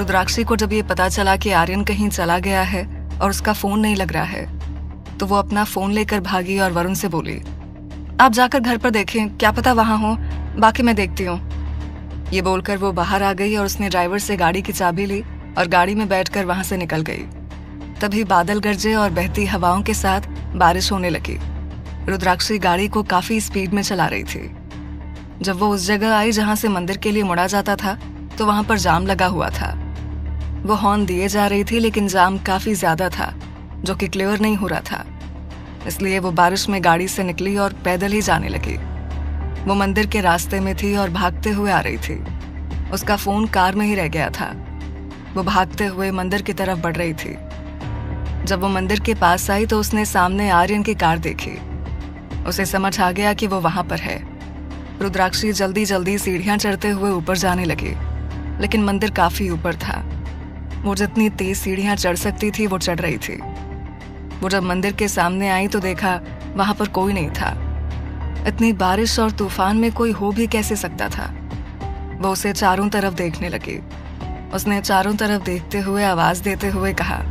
रुद्राक्षी को जब ये पता चला कि आर्यन कहीं चला गया है और उसका फोन नहीं लग रहा है, तो वो अपना फोन लेकर भागी और वरुण से बोली, आप जाकर घर पर देखें, क्या पता वहां हो, बाकी मैं देखती हूँ। ये बोलकर वो बाहर आ गई और उसने ड्राइवर से गाड़ी की चाबी ली और गाड़ी में बैठकर वहां से निकल गई। तभी बादल गरजे और बहती हवाओं के साथ बारिश होने लगी। रुद्राक्षी गाड़ी को काफी स्पीड में चला रही थी। जब वो उस जगह आई जहां से मंदिर के लिए मुड़ा जाता था, तो वहां पर जाम लगा हुआ था। वो हॉर्न दिए जा रही थी, लेकिन जाम काफी ज्यादा था, जो कि क्लियर नहीं हो रहा था। इसलिए वो बारिश में गाड़ी से निकली और पैदल ही जाने लगी। वो मंदिर के रास्ते में थी और भागते हुए आ रही थी। उसका फोन कार में ही रह गया था। वो भागते हुए मंदिर की तरफ बढ़ रही थी। जब वो मंदिर के पास आई तो उसने सामने आर्यन की कार देखी। उसे समझ आ गया कि वो वहां पर है। रुद्राक्षी जल्दी जल्दी सीढ़ियां चढ़ते हुए ऊपर जाने लगी, लेकिन मंदिर काफी ऊपर था। वो जितनी तेज सीढ़ियां चढ़ सकती थी वो चढ़ रही थी। वो जब मंदिर के सामने आई तो देखा वहां पर कोई नहीं था। इतनी बारिश और तूफान में कोई हो भी कैसे सकता था। वो उसे चारों तरफ देखने लगी। उसने चारों तरफ देखते हुए आवाज देते हुए कहा,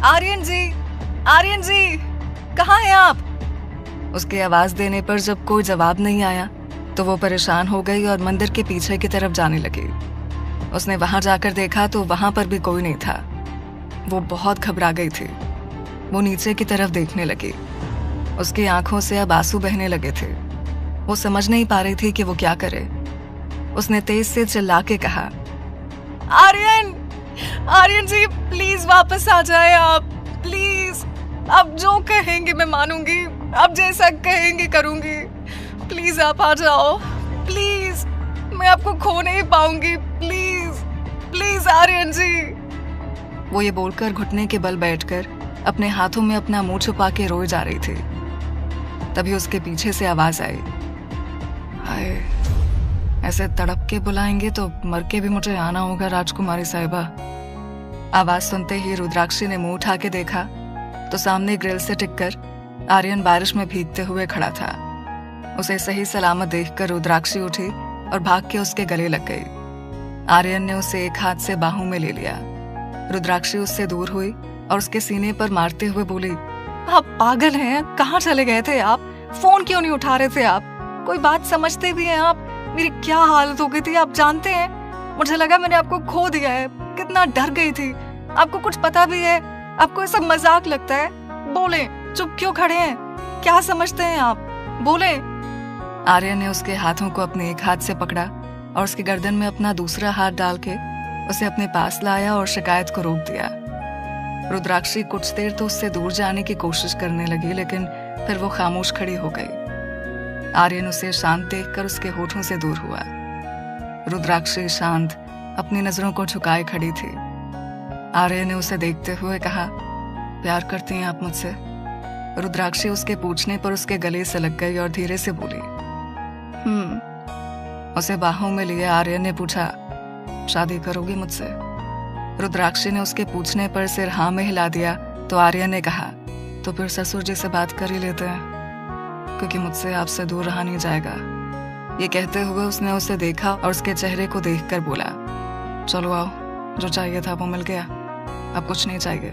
आर्यन जी, आर्यन जी, कहाँ हैं आप? उसके आवाज देने पर जब कोई जवाब नहीं आया तो वो परेशान हो गई और मंदिर के पीछे की तरफ जाने लगी। उसने वहां जाकर देखा तो वहां पर भी कोई नहीं था। वो बहुत घबरा गई थी। वो नीचे की तरफ देखने लगी। उसकी आंखों से अब आंसू बहने लगे थे। वो समझ नहीं पा रही थी कि वो क्या करे। उसने तेज से चिल्ला के कहा, आर्यन, आर्यन जी, प्लीज वापस आ जाए आप, प्लीज। आप जो कहेंगे मैं मानूंगी, आप जैसा कहेंगे करूंगी। प्लीज आप आ जाओ, प्लीज, मैं आपको खो नहीं पाऊंगी, प्लीज, प्लीज आर्यन जी। वो ये बोलकर घुटने के बल बैठकर अपने हाथों में अपना मुंह छुपा के रोए जा रही थी। तभी उसके पीछे से आवाज आई, हाय, ऐसे तड़प के बुलाएंगे तो मर के भी मुझे आना होगा राजकुमारी साहिबा। आवाज सुनते ही रुद्राक्षी ने मुंह उठा के देखा तो सामने ग्रिल से टिककर आर्यन बारिश में भीगते हुए खड़ा था। उसे सही सलामत देखकर रुद्राक्षी उठी और भाग के उसके गले लग गई। आर्यन ने उसे एक हाथ से बाहों में ले लिया। रुद्राक्षी उससे दूर हुई और उसके सीने पर मारते हुए बोली, आप पागल हैं, कहाँ चले गए थे आप? फोन क्यों नहीं उठा रहे थे आप? कोई बात समझते भी हैं आप? मेरी क्या हालत हो गई थी आप जानते हैं? मुझे लगा मैंने आपको खो दिया है, कितना डर गई थी। आपको कुछ पता भी है? आपको ये सब मजाक लगता है? बोले, चुप क्यों खड़े हैं? क्या समझते हैं आप? बोले। आर्यन ने उसके हाथों को अपने एक हाथ से पकड़ा और उसकी गर्दन में अपना दूसरा हाथ डाल के उसे अपने पास लाया और शिकायत को रोक दिया। रुद्राक्षी कुछ देर तो उससे दूर जाने की कोशिश करने लगी, लेकिन फिर वो खामोश खड़ी हो गई। आर्यन उसे शांत देखकर उसके होठों से दूर हुआ। रुद्राक्षी शांत अपनी नजरों को झुकाए खड़ी थी। आर्यन ने उसे देखते हुए कहा, प्यार करती हैं आप मुझसे? रुद्राक्षी उसके पूछने पर उसके गले से लग गई और धीरे से बोली, उसे बाहों में लिए आर्यन ने पूछा, शादी करोगी मुझसे? रुद्राक्षी ने उसके पूछने पर सिर हाँ में हिला दिया तो आर्यन ने कहा, तो फिर ससुर जी से बात कर ही लेते हैं, क्योंकि मुझसे आपसे दूर रहा नहीं जाएगा। ये कहते हुए उसने उसे देखा और उसके चेहरे को देखकर बोला, चलो आओ, जो चाहिए था वो मिल गया, अब कुछ नहीं चाहिए।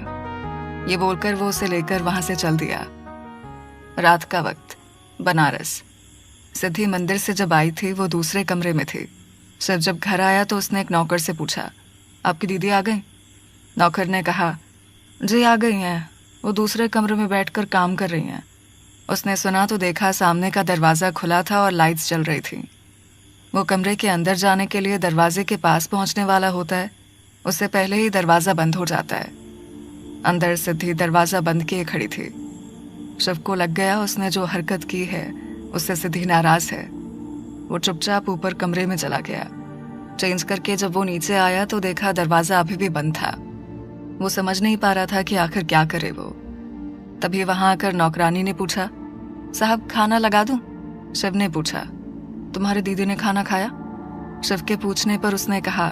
ये बोलकर वो उसे लेकर वहां से चल दिया। रात का वक्त, बनारस। सिद्धि मंदिर से जब आई थी वो दूसरे कमरे में थी। सिर्फ जब घर आया तो उसने एक नौकर से पूछा, आपकी दीदी आ गई? नौकर ने कहा, जी आ गई हैं, वो दूसरे कमरे में बैठकर काम कर रही हैं। उसने सुना तो देखा सामने का दरवाज़ा खुला था और लाइट्स जल रही थी। वो कमरे के अंदर जाने के लिए दरवाजे के पास पहुंचने वाला होता है, उससे पहले ही दरवाज़ा बंद हो जाता है। अंदर सिद्धि दरवाज़ा बंद किए खड़ी थी। शिव को लग गया उसने जो हरकत की है उससे सिद्धि नाराज है। वो चुपचाप ऊपर कमरे में चला गया। चेंज करके जब वो नीचे आया तो देखा दरवाज़ा अभी भी बंद था। वो समझ नहीं पा रहा था कि आखिर क्या करे वो। तभी वहां आकर नौकरानी ने पूछा, साहब खाना लगा दूं? शिव ने पूछा, तुम्हारी दीदी ने खाना खाया? शिव के पूछने पर उसने कहा,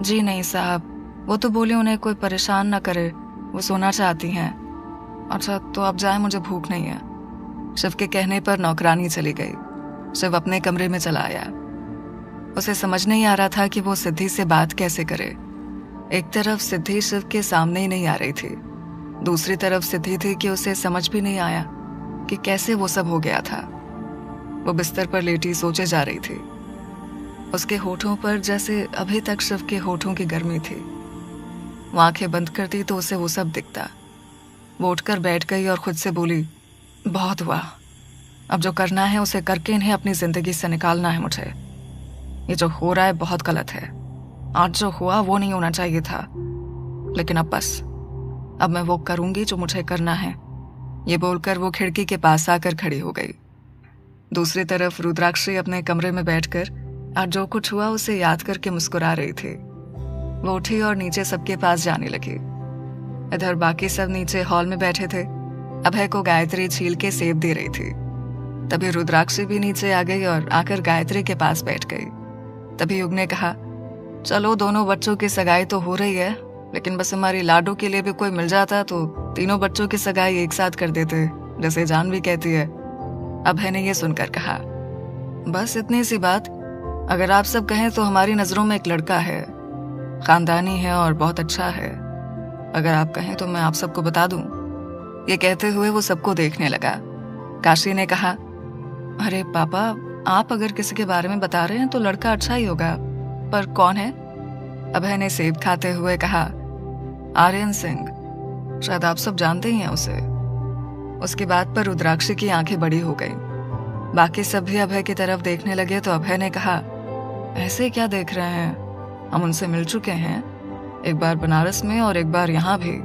जी नहीं साहब, वो तो बोले उन्हें कोई परेशान न करे, वो सोना चाहती हैं। अच्छा तो अब जाए, मुझे भूख नहीं है। शिव के कहने पर नौकरानी चली गई। शिव अपने कमरे में चला आया। उसे समझ नहीं आ रहा था कि वो सिद्धि से बात कैसे करे। एक तरफ सिद्धि शिव के सामने ही नहीं आ रही थी, दूसरी तरफ सिद्धि थी कि उसे समझ भी नहीं आया कि कैसे वो सब हो गया था। वो बिस्तर पर लेटी सोचे जा रही थी। उसके होठों पर जैसे अभी तक शिव के होठों की गर्मी थी। वो आंखें बंद करती तो उसे वो सब दिखता। वो उठकर बैठ गई और खुद से बोली, बहुत हुआ, अब जो करना है उसे करके इन्हें अपनी जिंदगी से निकालना है मुझे। ये जो हो रहा है बहुत गलत है। आज जो हुआ वो नहीं होना चाहिए था, लेकिन अब बस, अब मैं वो करूंगी जो मुझे करना है। ये बोलकर वो खिड़की के पास आकर खड़ी हो गई। दूसरी तरफ रुद्राक्षी अपने कमरे में बैठकर आज जो कुछ हुआ उसे याद करके मुस्कुरा रही थी। वो उठी और नीचे सबके पास जाने लगी। इधर बाकी सब नीचे हॉल में बैठे थे। अभय को गायत्री छील के सेब दे रही थी। तभी रुद्राक्षी भी नीचे आ गई और आकर गायत्री के पास बैठ गई। तभी युग ने कहा, चलो दोनों बच्चों की सगाई तो हो रही है, लेकिन बस हमारी लाडो के लिए भी कोई मिल जाता तो तीनों बच्चों की सगाई एक साथ कर देते, जैसे जान भी कहती है। अभय ने यह सुनकर कहा, बस इतनी सी बात। अगर आप सब कहें तो हमारी नजरों में एक लड़का है, खानदानी है और बहुत अच्छा है। अगर आप कहें तो मैं आप सबको बता दूं। ये कहते हुए वो सबको देखने लगा। काशी ने कहा, अरे पापा, आप अगर किसी के बारे में बता रहे हैं तो लड़का अच्छा ही होगा, पर कौन है? अभय ने सेब खाते हुए कहा, आर्यन सिंह। शायद आप सब जानते ही हैं उसे। उसकी बात पर रुद्राक्षी की आंखें बड़ी हो गई। बाकी सब भी अभय की तरफ देखने लगे तो अभय ने कहा, ऐसे क्या देख रहे हैं? हम उनसे मिल चुके हैं, एक बार बनारस में और एक बार यहाँ भी।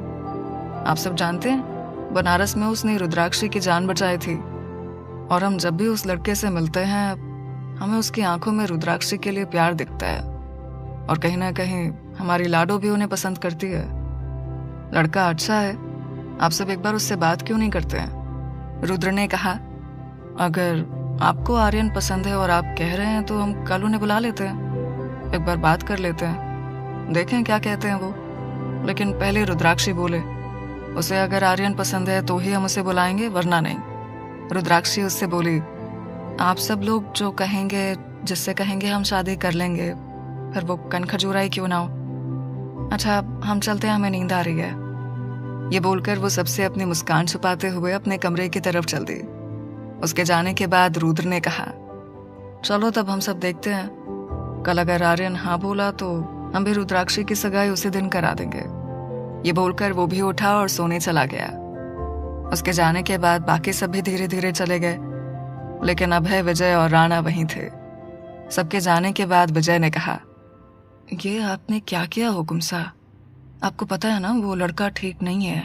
आप सब जानते हैं, बनारस में उसने रुद्राक्षी की जान बचाई थी, और हम जब भी उस लड़के से मिलते हैं हमें उसकी आंखों में रुद्राक्षी के लिए प्यार दिखता है, और कहीं ना कहीं हमारी लाडो भी उन्हें पसंद करती है। लड़का अच्छा है, आप सब एक बार उससे बात क्यों नहीं करते हैं? रुद्र ने कहा, अगर आपको आर्यन पसंद है और आप कह रहे हैं तो हम कल उन्हें बुला लेते हैं, एक बार बात कर लेते हैं, देखें क्या कहते हैं वो। लेकिन पहले रुद्राक्षी बोले, उसे अगर आर्यन पसंद है तो ही हम उसे बुलाएंगे, वरना नहीं। रुद्राक्षी उससे बोली, आप सब लोग जो कहेंगे, जिससे कहेंगे हम शादी कर लेंगे, फिर वो कनखजूरा ही क्यों ना हो। अच्छा, हम चलते हैं, हमें नींद आ रही है। ये बोलकर वो सबसे अपनी मुस्कान छुपाते हुए अपने कमरे की तरफ चल दी। उसके जाने के बाद रुद्र ने कहा, चलो तब हम सब देखते हैं, कल अगर आर्यन हाँ बोला तो हम भी रुद्राक्षी की सगाई उसी दिन करा देंगे। ये बोलकर वो भी उठा और सोने चला गया। उसके जाने के बाद बाकी सब भी धीरे धीरे चले गए, लेकिन अभय, विजय और राणा वहीं थे। सबके जाने के बाद विजय ने कहा, ये आपने क्या किया हुकुम सा? आपको पता है ना वो लड़का ठीक नहीं है।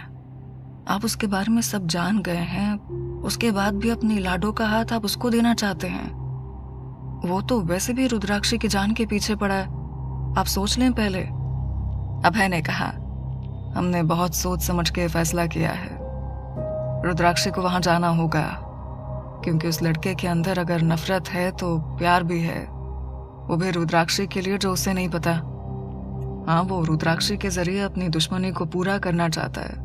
आप उसके बारे में सब जान गए हैं, उसके बाद भी अपनी लाडो का हाथ आप उसको देना चाहते हैं। वो तो वैसे भी रुद्राक्षी की जान के पीछे पड़ा है, आप सोच लें पहले। अभय ने कहा, हमने बहुत सोच समझ के फैसला किया है। रुद्राक्षी को वहां जाना होगा, क्योंकि उस लड़के के अंदर अगर नफरत है तो प्यार भी है, वो भी रुद्राक्षी के लिए जो उसे नहीं पता। हाँ, वो रुद्राक्षी के जरिए अपनी दुश्मनी को पूरा करना चाहता है,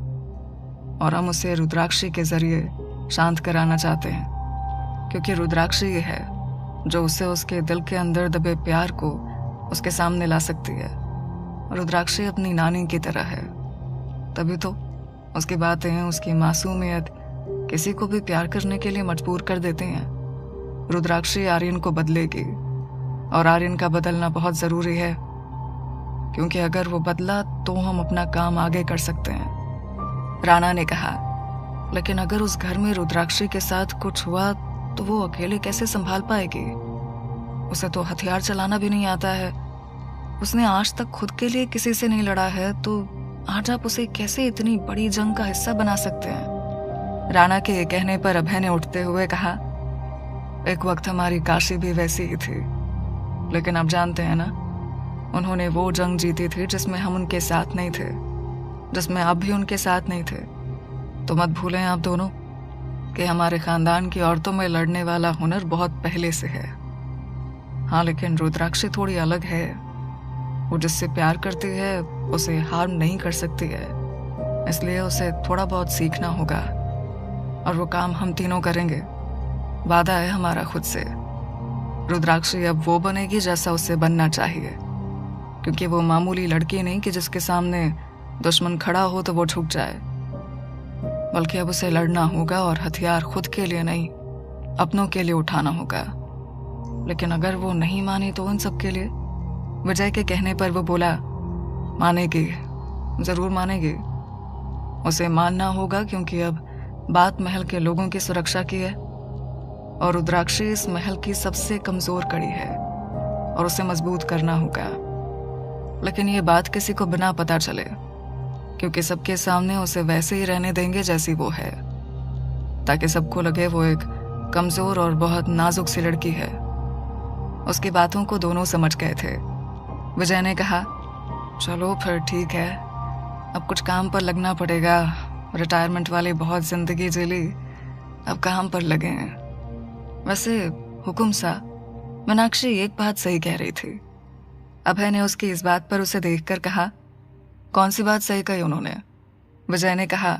और हम उसे रुद्राक्षी के जरिए शांत कराना चाहते हैं, क्योंकि रुद्राक्षी ये है जो उसे उसके दिल के अंदर दबे प्यार को उसके सामने ला सकती है। रुद्राक्षी अपनी नानी की तरह है, तभी तो उसकी बातें, उसकी मासूमियत किसी को भी प्यार करने के लिए मजबूर कर देते हैं। रुद्राक्षी आर्यन को बदलेगी, और आर्यन का बदलना बहुत जरूरी है, क्योंकि अगर वो बदला तो हम अपना काम आगे कर सकते हैं। राणा ने कहा, लेकिन अगर उस घर में रुद्राक्षी के साथ कुछ हुआ तो वो अकेले कैसे संभाल पाएगी? उसे तो हथियार चलाना भी नहीं आता है, उसने आज तक खुद के लिए किसी से नहीं लड़ा है, तो आज आप उसे कैसे इतनी बड़ी जंग का हिस्सा बना सकते हैं? राणा के कहने पर अभय ने उठते हुए कहा, एक वक्त हमारी काशी भी वैसी ही थी, लेकिन आप जानते हैं ना, उन्होंने वो जंग जीती थी जिसमें हम उनके साथ नहीं थे, जिसमें आप भी उनके साथ नहीं थे। तो मत भूलें आप दोनों कि हमारे खानदान की औरतों में लड़ने वाला हुनर बहुत पहले से है। हाँ, लेकिन रुद्राक्षी थोड़ी अलग है। वो जिससे प्यार करती है उसे हार्म नहीं कर सकती है, इसलिए उसे थोड़ा बहुत सीखना होगा, और वो काम हम तीनों करेंगे, वादा है हमारा खुद से। रुद्राक्षी अब वो बनेगी जैसा उसे बनना चाहिए, क्योंकि वो मामूली लड़की नहीं कि जिसके सामने दुश्मन खड़ा हो तो वो झुक जाए, बल्कि अब उसे लड़ना होगा और हथियार खुद के लिए नहीं अपनों के लिए उठाना होगा। लेकिन अगर वो नहीं मानी तो उन सब के लिए। विजय के कहने पर वो बोला, मानेगी, जरूर मानेगी। उसे मानना होगा क्योंकि अब बात महल के लोगों की सुरक्षा की है और रुद्राक्षी इस महल की सबसे कमजोर कड़ी है और उसे मजबूत करना होगा। लेकिन ये बात किसी को बिना पता चले, क्योंकि सबके सामने उसे वैसे ही रहने देंगे जैसी वो है, ताकि सबको लगे वो एक कमजोर और बहुत नाजुक सी लड़की है। उसकी बातों को दोनों समझ गए थे। विजय ने कहा, चलो फिर ठीक है, अब कुछ काम पर लगना पड़ेगा। रिटायरमेंट वाली बहुत जिंदगी जी ली, अब काम पर लगे हैं। वैसे हुकुम सा, मीनाक्षी एक बात सही कह रही थी। अभय ने उसकी इस बात पर उसे देखकर कहा, कौन सी बात सही कही उन्होंने? विजय ने कहा,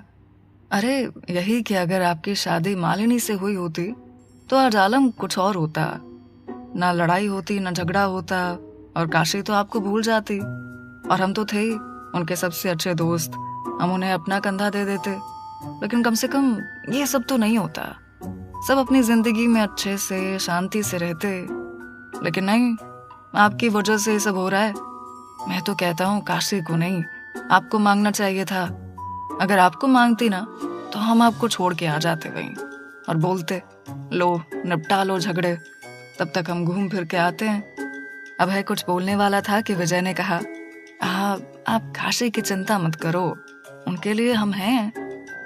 अरे यही कि अगर आपकी शादी मालिनी से हुई होती तो आज आलम कुछ और होता। ना लड़ाई होती, ना झगड़ा होता, और काशी तो आपको भूल जाती, और हम तो थे ही उनके सबसे अच्छे दोस्त। हम उन्हें अपना कंधा दे देते, लेकिन कम से कम ये सब तो नहीं होता। सब अपनी जिंदगी में अच्छे से शांति से रहते। लेकिन नहीं, आपकी वजह से ये सब हो रहा है। मैं तो कहता हूँ काशी को नहीं, आपको मांगना चाहिए था। अगर आपको मांगती ना तो हम आपको छोड़ के आ जाते वहीं और बोलते, लो निपटा लो झगड़े, तब तक हम घूम फिर के आते हैं। अभय कुछ बोलने वाला था कि विजय ने कहा, आप काशी की चिंता मत करो, उनके लिए हम हैं,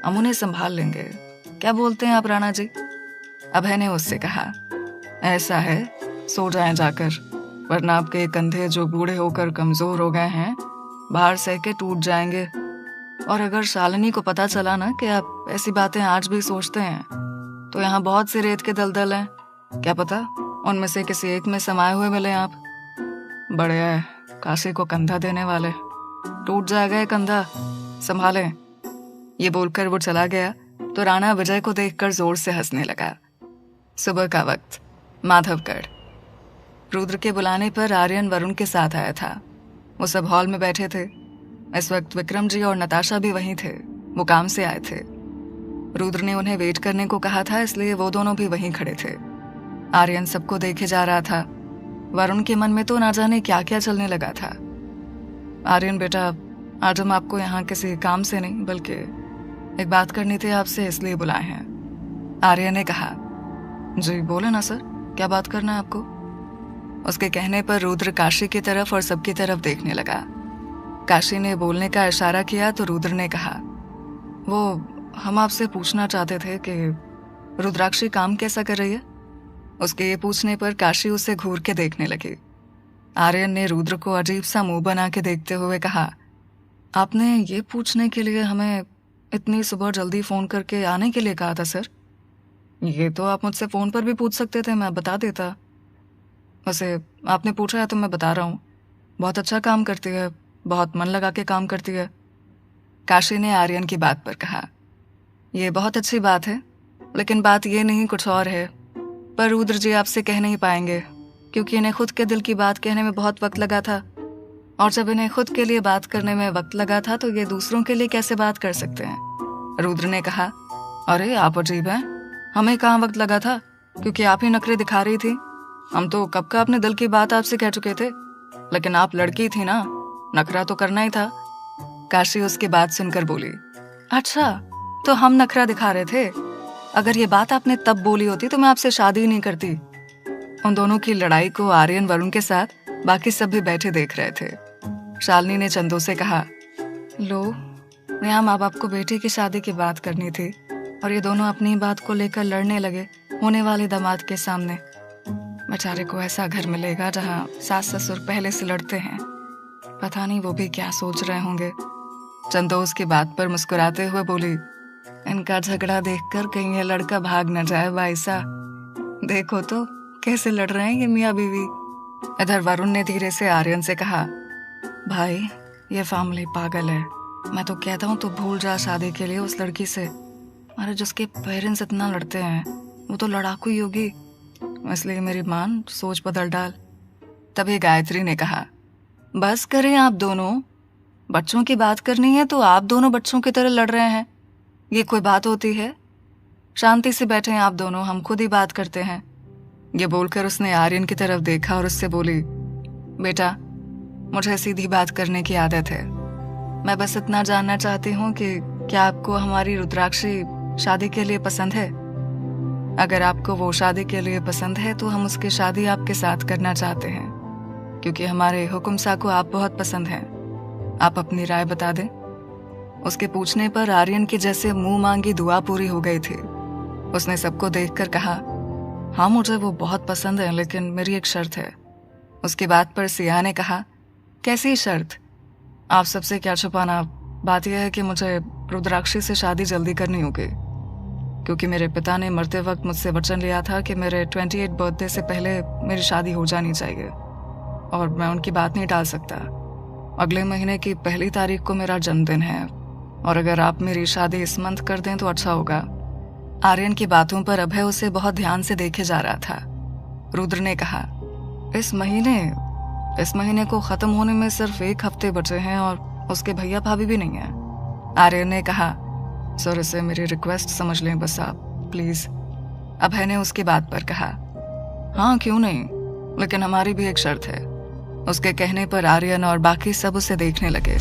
हम उन्हें संभाल लेंगे। क्या बोलते हैं आप राणा जी? अभय ने उससे कहा, ऐसा है, सो जाएं जाकर, वरना आपके कंधे जो बूढ़े होकर कमजोर हो गए हैं बाहर सह के टूट जाएंगे। और अगर शालिनी को पता चला ना कि आप ऐसी बातें आज भी सोचते हैं तो यहाँ बहुत से रेत के दलदल हैं, क्या पता उनमें से किसी एक में समाये हुए मिले आप। बड़े हैं काशी को कंधा देने वाले, टूट जाएगा ये कंधा, संभालें। ये बोलकर वो चला गया तो राणा विजय को देखकर जोर से हंसने लगा। सुबह का वक्त, माधवगढ़। रुद्र के बुलाने पर आर्यन वरुण के साथ आया था। वो सब हॉल में बैठे थे। इस वक्त विक्रम जी और नताशा भी वहीं थे, वो काम से आए थे। रुद्र ने उन्हें वेट करने को कहा था, इसलिए वो दोनों भी वहीं खड़े थे। आर्यन सबको देखे जा रहा था। वरुण के मन में तो ना जाने क्या क्या चलने लगा था। आर्यन बेटा, आज हम आपको यहाँ किसी काम से नहीं बल्कि एक बात करनी थी आपसे, इसलिए बुलाए हैं। आर्यन ने कहा, जी बोले ना सर, क्या बात करना है आपको? उसके कहने पर रुद्र काशी की तरफ और सबकी तरफ देखने लगा। काशी ने बोलने का इशारा किया तो रुद्र ने कहा, वो हम आपसे पूछना चाहते थे कि रुद्राक्षी काम कैसा कर रही है? उसके ये पूछने पर काशी उसे घूर के देखने लगी। आर्यन ने रुद्र को अजीब सा मुंह बना के देखते हुए कहा, आपने ये पूछने के लिए हमें इतनी सुबह जल्दी फोन करके आने के लिए कहा था सर? ये तो आप मुझसे फोन पर भी पूछ सकते थे, मैं बता देता। वैसे आपने पूछा है तो मैं बता रहा हूँ, बहुत अच्छा काम करती है, बहुत मन लगा के काम करती है। काशी ने आर्यन की बात पर कहा, ये बहुत अच्छी बात है, लेकिन बात ये नहीं कुछ और है। पर रुद्र जी आपसे कह नहीं पाएंगे, क्योंकि इन्हें खुद के दिल की बात कहने में बहुत वक्त लगा था, और जब इन्हें खुद के लिए बात करने में वक्त लगा था तो ये दूसरों के लिए कैसे बात कर सकते हैं? रुद्र ने कहा, अरे आप अजीब हैं, हमें कहाँ वक्त लगा था, क्योंकि आप ही नखरे दिखा रही थी। हम तो कब का अपने दिल की बात आपसे कह चुके थे, लेकिन आप लड़की थी ना, नखरा तो करना ही था। काशी उसकी बात सुनकर बोली, अच्छा तो हम नखरा दिखा रहे थे? अगर ये बात आपने तब बोली होती तो मैं आपसे शादी ही नहीं करती। उन दोनों की लड़ाई को आर्यन वरुण के साथ बाकी सब भी बैठे देख रहे थे। शालिनी ने चंदू से कहा, लो यहाँ माँ बाप को बेटी की शादी की बात करनी थी और ये दोनों अपनी बात को लेकर लड़ने लगे होने वाले दामाद के सामने। बेचारे को ऐसा घर मिलेगा जहाँ सास ससुर पहले से लड़ते हैं, पता नहीं वो भी क्या सोच रहे होंगे। चंदो उसकी बात पर मुस्कुराते हुए बोली, इनका झगड़ा देखकर कहीं ये लड़का भाग न जाए भाई साहब, देखो तो कैसे लड़ रहे हैं ये मियाँ बीवी। इधर वरुण ने धीरे से आर्यन से कहा, भाई ये फैमिली पागल है, मैं तो कहता हूँ तो भूल जा शादी के लिए उस लड़की से। अरे जिसके पेरेंट्स इतना लड़ते हैं वो तो लड़ाकू ही होगी, इसलिए मेरी मान सोच बदल डाल। तभी गायत्री ने कहा, बस करें आप दोनों। बच्चों की बात करनी है तो आप दोनों बच्चों की तरह लड़ रहे हैं। ये कोई बात होती है? शांति से बैठे आप दोनों, हम खुद ही बात करते हैं। ये बोलकर उसने आर्यन की तरफ देखा और उससे बोली, बेटा, मुझे सीधी बात करने की आदत है। मैं बस इतना जानना चाहती हूँ कि क्या आपको हमारी रुद्राक्षी शादी के लिए पसंद है? अगर आपको वो शादी के लिए पसंद है तो हम उसकी शादी आपके साथ करना चाहते हैं, क्योंकि हमारे हुकुम सा को आप बहुत पसंद हैं। आप अपनी राय बता दें। उसके पूछने पर आर्यन की जैसे मुंह मांगी दुआ पूरी हो गई थी। उसने सबको देखकर कहा, हाँ मुझे वो बहुत पसंद है, लेकिन मेरी एक शर्त है। उसकी बात पर सिया ने कहा, कैसी शर्त? आप सबसे क्या छुपाना? बात यह है कि मुझे रुद्राक्षी से शादी जल्दी करनी होगी, क्योंकि मेरे पिता ने मरते वक्त मुझसे वचन लिया था कि मेरे 28 बर्थडे से पहले मेरी शादी हो जानी चाहिए, और मैं उनकी बात नहीं टाल सकता। अगले महीने की 1 तारीख को मेरा जन्मदिन है, और अगर आप मेरी शादी इस मंथ कर दें तो अच्छा होगा। आर्यन की बातों पर अभय उसे बहुत ध्यान से देखे जा रहा था। रुद्र ने कहा, इस महीने को खत्म होने में सिर्फ 1 हफ्ते बचे हैं और उसके भैया भाभी भी नहीं है। आर्यन ने कहा, सर इसे मेरी रिक्वेस्ट समझ लें बस आप, प्लीज। अभय ने उसकी बात पर कहा, हाँ क्यों नहीं, लेकिन हमारी भी एक शर्त है। उसके कहने पर आर्यन और बाकी सब उसे देखने लगे।